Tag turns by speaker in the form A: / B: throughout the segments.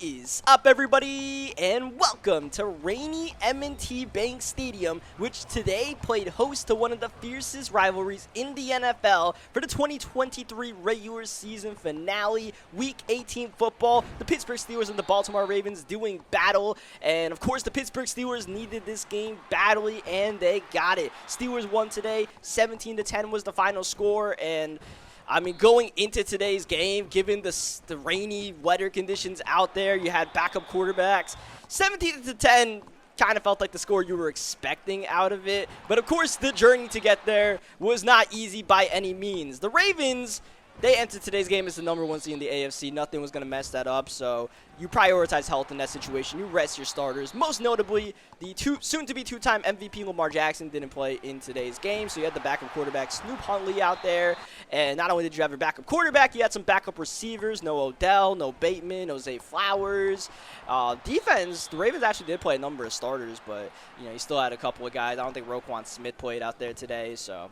A: Is up, everybody, and welcome to rainy M&T Bank Stadium, which today played host to one of the fiercest rivalries in the NFL for the 2023 regular season finale, Week 18 football. The Pittsburgh Steelers and the Baltimore Ravens doing battle, and of course the Pittsburgh Steelers needed this game badly, and they got it. Steelers won today, 17-10 was the final score, and I mean, going into today's game, given the rainy weather conditions out there, you had backup quarterbacks. 17-10 kind of felt like the score you were expecting out of it. But, of course, the journey to get there was not easy by any means. The Ravens, they entered today's game as the number one seed in the AFC. Nothing was going to mess that up, so you prioritize health in that situation. You rest your starters. Most notably, the soon-to-be two-time MVP Lamar Jackson didn't play in today's game, so you had the backup quarterback Snoop Huntley out there. And not only did you have your backup quarterback, you had some backup receivers. No Odell, no Bateman, no Zay Flowers. Defense, the Ravens actually did play a number of starters, but you still had a couple of guys. I don't think Roquan Smith played out there today, so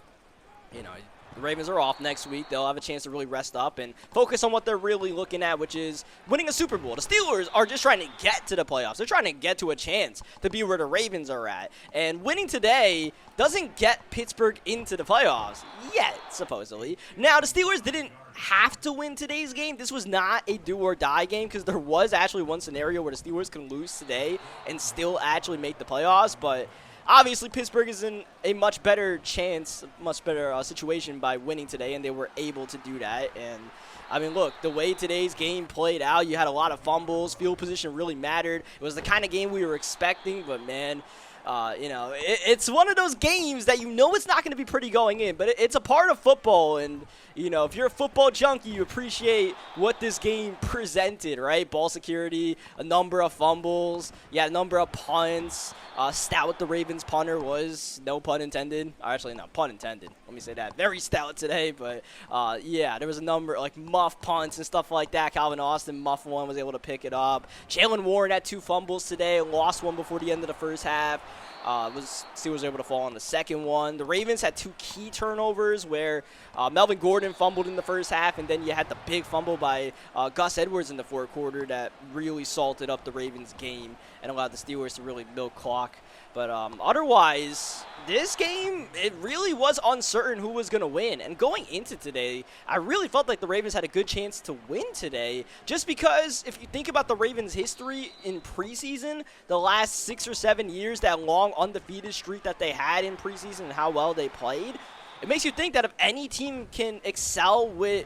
A: the Ravens are off next week. They'll have a chance to really rest up and focus on what they're really looking at, which is winning a Super Bowl. The Steelers are just trying to get to the playoffs. They're trying to get to a chance to be where the Ravens are at. And winning today doesn't get Pittsburgh into the playoffs yet, supposedly. Now, the Steelers didn't have to win today's game. This was not a do-or-die game because there was actually one scenario where the Steelers can lose today and still actually make the playoffs, but obviously, Pittsburgh is in a much better chance, much better situation by winning today, and they were able to do that. And, I mean, look, the way today's game played out, you had a lot of fumbles. Field position really mattered. It was the kind of game we were expecting, but, man, it's one of those games that it's not going to be pretty going in, but it's a part of football. And, if you're a football junkie, you appreciate what this game presented, right? Ball security, a number of fumbles, a number of punts. Stout the Ravens punter was, no pun intended. Actually, no, pun intended. Let me say that. Very stout today, but, there was a number, like muff punts and stuff like that. Calvin Austin, muff one, was able to pick it up. Jalen Warren had 2 fumbles today, lost one before the end of the first half. Steelers was able to fall on the second one. The Ravens had 2 key turnovers where Melvin Gordon fumbled in the first half, and then you had the big fumble by Gus Edwards in the fourth quarter that really salted up the Ravens' game and allowed the Steelers to really milk clock. But otherwise, this game, it really was uncertain who was going to win. And going into today, I really felt like the Ravens had a good chance to win today, just because if you think about the Ravens' history in preseason, the last 6 or 7 years, that long undefeated streak that they had in preseason and how well they played, it makes you think that if any team can excel with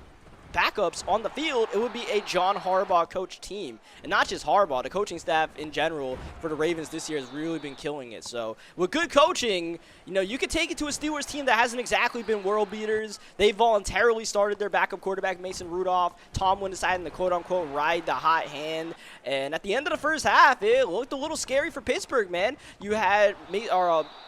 A: backups on the field, it would be a John Harbaugh coach team. And not just Harbaugh, the coaching staff in general for the Ravens this year has really been killing it. So with good coaching, you could take it to a Steelers team that hasn't exactly been world beaters. They voluntarily started their backup quarterback, Mason Rudolph. Tomlin decided to quote-unquote ride the hot hand. And at the end of the first half, it looked a little scary for Pittsburgh, man. You had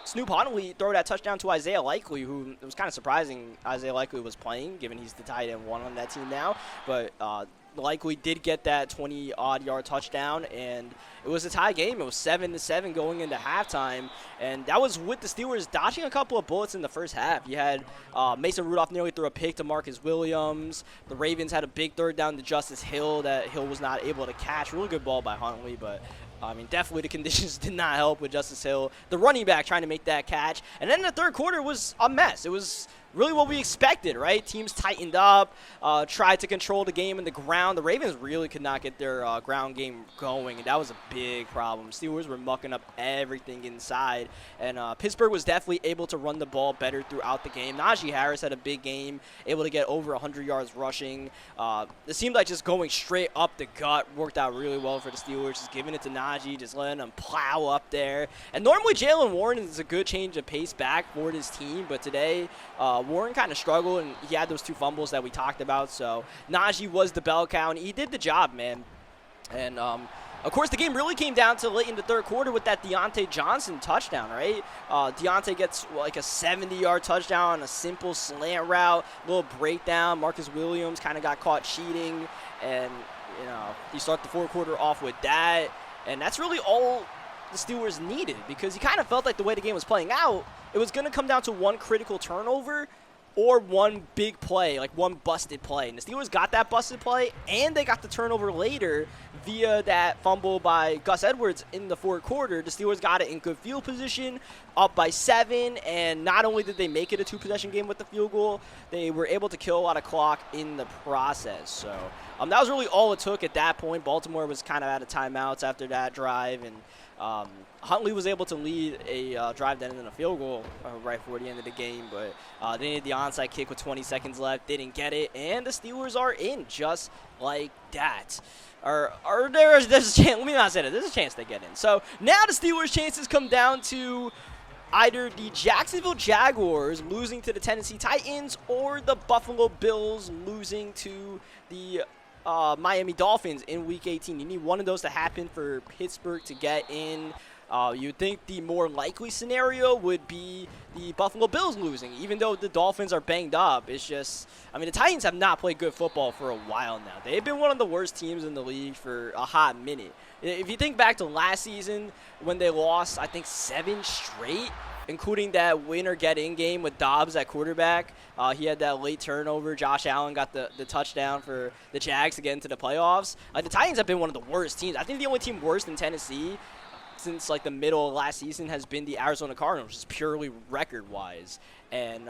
A: Snoop Huntley throw that touchdown to Isaiah Likely, who it was kind of surprising Isaiah Likely was playing, given he's the tight end 1 on that team now. But Likely did get that 20-odd yard touchdown, and it was a tie game. It was 7-7 going into halftime, and that was with the Steelers dodging a couple of bullets in the first half. You had Mason Rudolph nearly threw a pick to Marcus Williams. The Ravens had a big third down to Justice Hill that Hill was not able to catch. Really good ball by Huntley, but definitely the conditions did not help with Justice Hill. The running back trying to make that catch. And then the third quarter was a mess. It was really what we expected, right? Teams tightened up, tried to control the game in the ground. The Ravens really could not get their ground game going, and that was a big problem. Steelers were mucking up everything inside, and Pittsburgh was definitely able to run the ball better throughout the game. Najee Harris had a big game, able to get over 100 yards rushing. It seemed like just going straight up the gut worked out really well for the Steelers, just giving it to Najee, just letting him plow up there. And normally Jalen Warren is a good change of pace back for this team, but today Warren kind of struggled, and he had those 2 fumbles that we talked about. So Najee was the bell cow, and he did the job, man. And, of course, the game really came down to late in the third quarter with that Deontay Johnson touchdown, right? Deontay gets like a 70-yard touchdown on a simple slant route, little breakdown. Marcus Williams kind of got caught cheating, and, you start the fourth quarter off with that. And that's really all the Steelers needed, because you kind of felt like the way the game was playing out, it was going to come down to one critical turnover or one big play, like one busted play. And the Steelers got that busted play, and they got the turnover later via that fumble by Gus Edwards in the fourth quarter. The Steelers got it in good field position, up by 7, and not only did they make it a 2-possession game with the field goal, they were able to kill a lot of clock in the process. So that was really all it took at that point. Baltimore was kind of out of timeouts after that drive, and Huntley was able to lead a drive that ended in a field goal right before the end of the game, but they needed the onside kick with 20 seconds left. They didn't get it, and the Steelers are in just like that. There's a chance. Let me not say that. There's a chance they get in. So now the Steelers' chances come down to either the Jacksonville Jaguars losing to the Tennessee Titans or the Buffalo Bills losing to the Miami Dolphins in Week 18. You need one of those to happen for Pittsburgh to get in. You'd think the more likely scenario would be the Buffalo Bills losing, even though the Dolphins are banged up. It's just, the Titans have not played good football for a while now. They've been one of the worst teams in the league for a hot minute. If you think back to last season when they lost, I think 7 straight, including that winner-get-in game with Dobbs at quarterback. He had that late turnover. Josh Allen got the touchdown for the Jags to get into the playoffs. The Titans have been one of the worst teams. I think the only team worse than Tennessee since like the middle of last season has been the Arizona Cardinals, just purely record-wise. And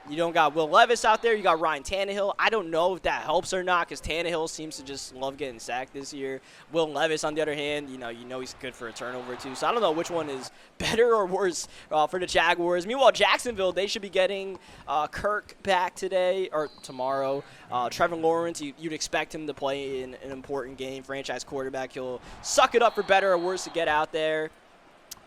A: you don't got Will Levis out there. You got Ryan Tannehill. I don't know if that helps or not because Tannehill seems to just love getting sacked this year. Will Levis, on the other hand, you know he's good for a turnover too. So I don't know which one is better or worse for the Jaguars. Meanwhile, Jacksonville, they should be getting Kirk back today or tomorrow. Trevor Lawrence, you'd expect him to play in an important game. Franchise quarterback. He'll suck it up for better or worse to get out there.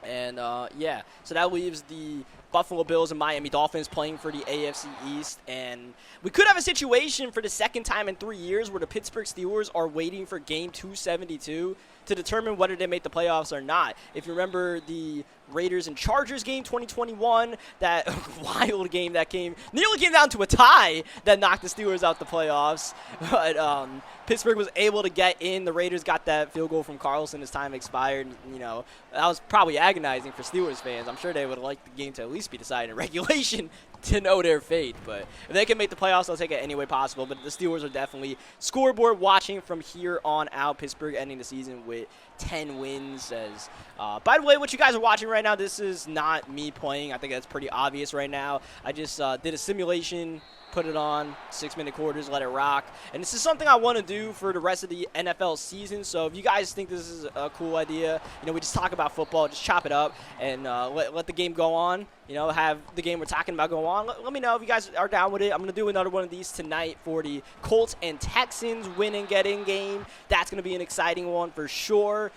A: And, yeah, so that leaves the Buffalo Bills and Miami Dolphins playing for the AFC East. And we could have a situation for the second time in 3 years where the Pittsburgh Steelers are waiting for game 272 to determine whether they make the playoffs or not. If you remember the Raiders and Chargers game 2021, that wild game that nearly came down to a tie that knocked the Steelers out the playoffs. But Pittsburgh was able to get in. The Raiders got that field goal from Carlson as time expired. That was probably agonizing for Steelers fans. I'm sure they would have liked the game to at least be decided in regulation to know their fate. But if they can make the playoffs, they'll take it any way possible. But the Steelers are definitely scoreboard watching from here on out. Pittsburgh ending the season with 10 wins. By the way, what you guys are watching right now, this is not me playing. I think that's pretty obvious right now. I just did a simulation, put it on, 6-minute quarters, let it rock. And this is something I want to do for the rest of the NFL season. So if you guys think this is a cool idea, we just talk about football, just chop it up and let the game go on. Have the game we're talking about go on. Let me know if you guys are down with it. I'm going to do another one of these tonight for the Colts and Texans win and get in game. That's going to be an exciting one for sure.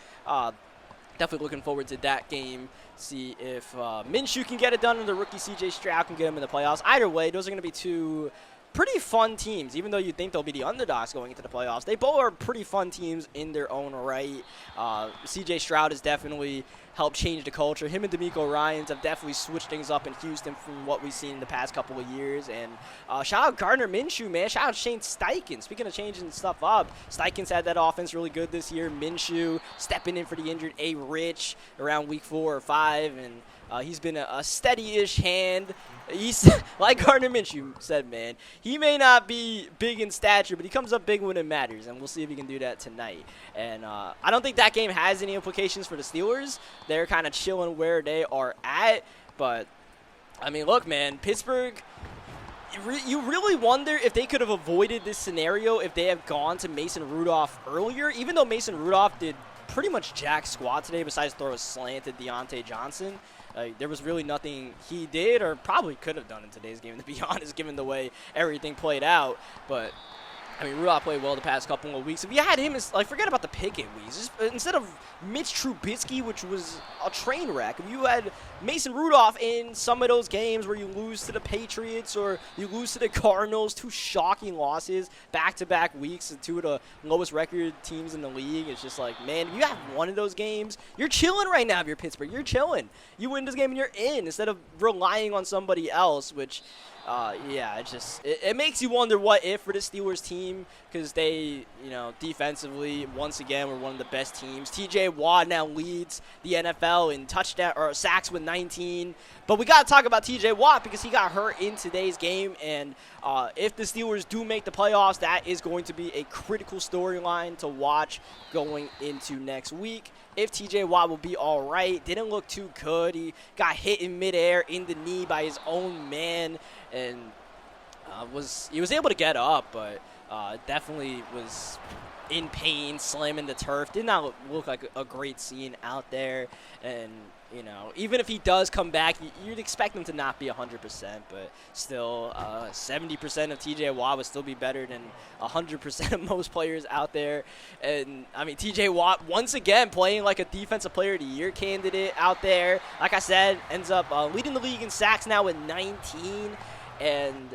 A: Definitely looking forward to that game. See if Minshew can get it done and the rookie C.J. Stroud can get him in the playoffs. Either way, those are going to be two pretty fun teams. Even though you think they'll be the underdogs going into the playoffs, they both are pretty fun teams in their own right. C.J. Stroud has definitely helped change the culture. Him and DeMeco Ryans have definitely switched things up in Houston from what we've seen in the past couple of years. And shout out Gardner Minshew, man. Shout out Shane Steichen. Speaking of changing stuff up, Steichen's had that offense really good this year. Minshew stepping in for the injured A. Rich around week 4 or 5. And he's been a steady-ish hand. He's like Gardner Minshew said, man. He may not be big in stature, but he comes up big when it matters, and we'll see if he can do that tonight. And I don't think that game has any implications for the Steelers. They're kind of chilling where they are at. But, look, man, Pittsburgh, you really wonder if they could have avoided this scenario if they have gone to Mason Rudolph earlier, even though Mason Rudolph did pretty much jack squat today besides throw a slant at Deontay Johnson. There was really nothing he did or probably could have done in today's game, to be honest, given the way everything played out. But, Rudolph played well the past couple of weeks. If you had him, forget about the Pickett weeks. Just, instead of Mitch Trubisky, which was a train wreck, if you had Mason Rudolph in some of those games where you lose to the Patriots or you lose to the Cardinals, 2 shocking losses back-to-back weeks to 2 of the lowest record teams in the league, it's just like, man, if you have one of those games, you're chilling right now if you're Pittsburgh. You're chilling. You win this game and you're in instead of relying on somebody else, which Yeah, it makes you wonder what if for the Steelers team, because they, defensively, once again, were one of the best teams. TJ Watt now leads the NFL in touchdown or sacks with 19. But we got to talk about TJ Watt because he got hurt in today's game. And if the Steelers do make the playoffs, that is going to be a critical storyline to watch going into next week. If TJ Watt will be all right. Didn't look too good. He got hit in midair in the knee by his own man, and he was able to get up, but definitely was in pain, slamming the turf. Did not look like a great scene out there. And even if he does come back, you'd expect him to not be 100%, but still, 70% of TJ Watt would still be better than 100% of most players out there. And, I mean, TJ Watt, once again, playing like a Defensive Player of the Year candidate out there. Like I said, ends up leading the league in sacks now with 19. And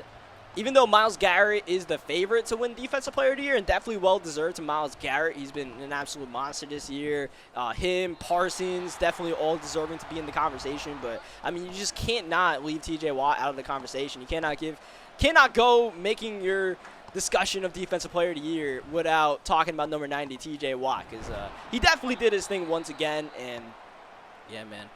A: even though Myles Garrett is the favorite to win Defensive Player of the Year, and definitely well-deserved to Myles Garrett, he's been an absolute monster this year. Him, Parsons, definitely all deserving to be in the conversation. But, I mean, you just can't not leave TJ Watt out of the conversation. You cannot go making your discussion of Defensive Player of the Year without talking about number 90, TJ Watt, because he definitely did his thing once again. And, yeah, man.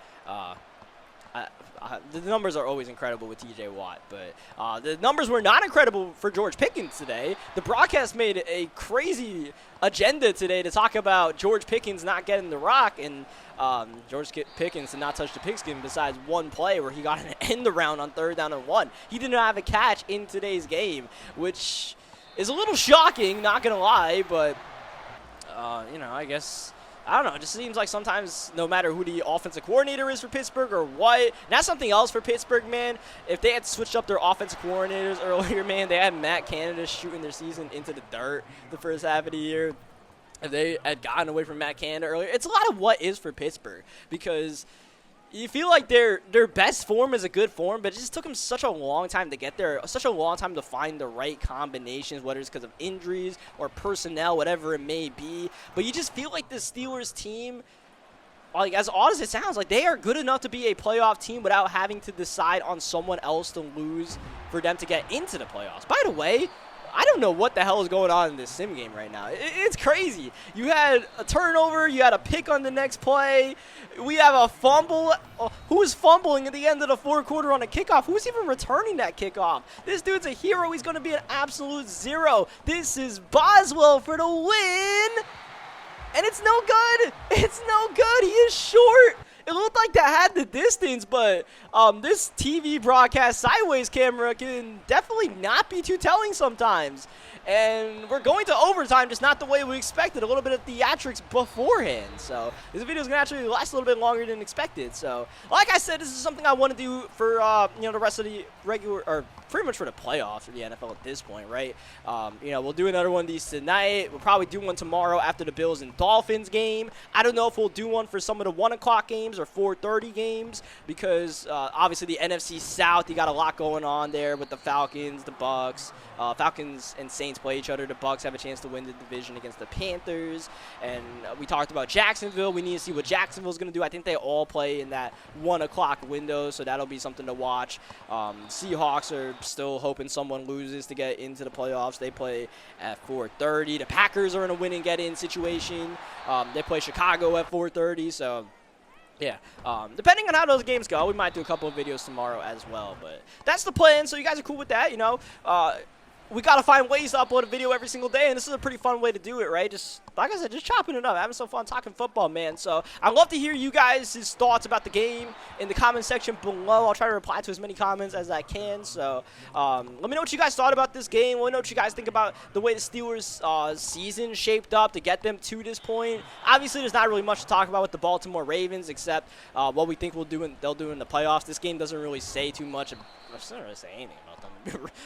A: The numbers are always incredible with TJ Watt, but the numbers were not incredible for George Pickens today. The broadcast made a crazy agenda today to talk about George Pickens not getting the rock, and George Pickens did not touch the pigskin besides one play where he got an end around on 3rd down and 1. He did not have a catch in today's game, which is a little shocking, not going to lie, but, I guess, I don't know. It just seems like sometimes no matter who the offensive coordinator is for Pittsburgh or what, and that's something else for Pittsburgh, man. If they had switched up their offensive coordinators earlier, man, they had Matt Canada shooting their season into the dirt the first half of the year. If they had gotten away from Matt Canada earlier, it's a lot of what is for Pittsburgh because you feel like their best form is a good form, but it just took them such a long time to get there, such a long time to find the right combinations, whether it's because of injuries or personnel, whatever it may be. But you just feel like the Steelers team, like as odd as it sounds, like they are good enough to be a playoff team without having to decide on someone else to lose for them to get into the playoffs. By the way, I don't know what the hell is going on in this sim game right now. It's crazy. You had a turnover. You had a pick on the next play. We have a fumble. Who is fumbling at the end of the fourth quarter on a kickoff? Who's even returning that kickoff? This dude's a hero. He's going to be an absolute zero. This is Boswell for the win. And it's no good. It's no good. He is short. It looked like that had the distance, but this TV broadcast sideways camera can definitely not be too telling sometimes. And we're going to overtime, just not the way we expected. A little bit of theatrics beforehand. So this video is going to actually last a little bit longer than expected. So like I said, this is something I want to do for the rest of the regular, or pretty much for the playoffs for the NFL at this point, right? We'll do another one of these tonight. We'll probably do one tomorrow after the Bills and Dolphins game. I don't know if we'll do one for some of the 1 o'clock games or 4:30 games because obviously the NFC South, you got a lot going on there with the Falcons, the Bucks. Falcons and Saints play each other. The Bucks have a chance to win the division against the Panthers. And we talked about Jacksonville. We need to see what Jacksonville's going to do. I think they all play in that 1 o'clock window, so that'll be something to watch. Seahawks are still hoping someone loses to get into the playoffs. They play at 4:30. The Packers are in a win and get in situation. They play Chicago at 4:30, so yeah, depending on how those games go, we might do a couple of videos tomorrow as well. But that's the plan, so you guys are cool with that, we got to find ways to upload a video every single day, and this is a pretty fun way to do it, right? Just, like I said, just chopping it up, having some fun talking football, man. So I'd love to hear you guys' thoughts about the game in the comment section below. I'll try to reply to as many comments as I can. So let me know what you guys thought about this game. Let me know what you guys think about the way the Steelers' season shaped up to get them to this point. Obviously, there's not really much to talk about with the Baltimore Ravens except what we think they'll do in the playoffs. This game doesn't really say too much. I shouldn't really say anything about them.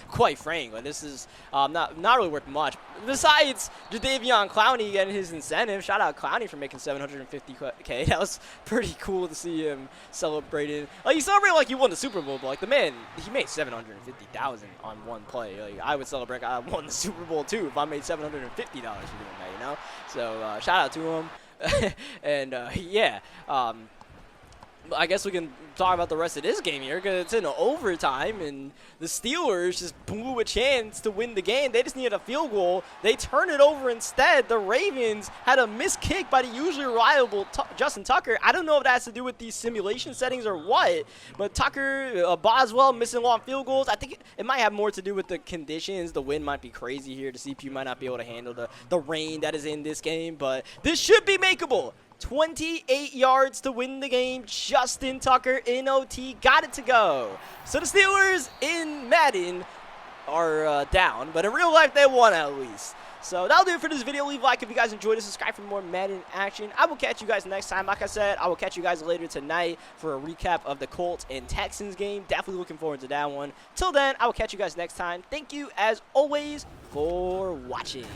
A: Quite frankly, this is not really worth much. Besides Jadeveon Clowney getting his incentive, shout out Clowney for making $750K. That was pretty cool to see him celebrating. Like he celebrated like he won the Super Bowl, but like the man, he made $750,000 on one play. Like I would celebrate I won the Super Bowl too if I made $750 for doing that, So shout out to him. And yeah. I guess we can talk about the rest of this game here because it's in overtime, and the Steelers just blew a chance to win the game. They just needed a field goal. They turned it over instead. The Ravens had a missed kick by the usually reliable Justin Tucker. I don't know if that has to do with these simulation settings or what, but Tucker, Boswell missing long field goals. I think it might have more to do with the conditions. The wind might be crazy here. The CPU might not be able to handle the rain that is in this game, but this should be makeable. 28 yards to win the game. Justin Tucker in OT got it to go. So the Steelers in Madden are down, but in real life they won at least. So that'll do it for this video. Leave a like if you guys enjoyed it. Subscribe for more Madden action. I will catch you guys next time. Like I said, I will catch you guys later tonight for a recap of the Colts and Texans game. Definitely looking forward to that one. Till then, I will catch you guys next time. Thank you, as always, for watching.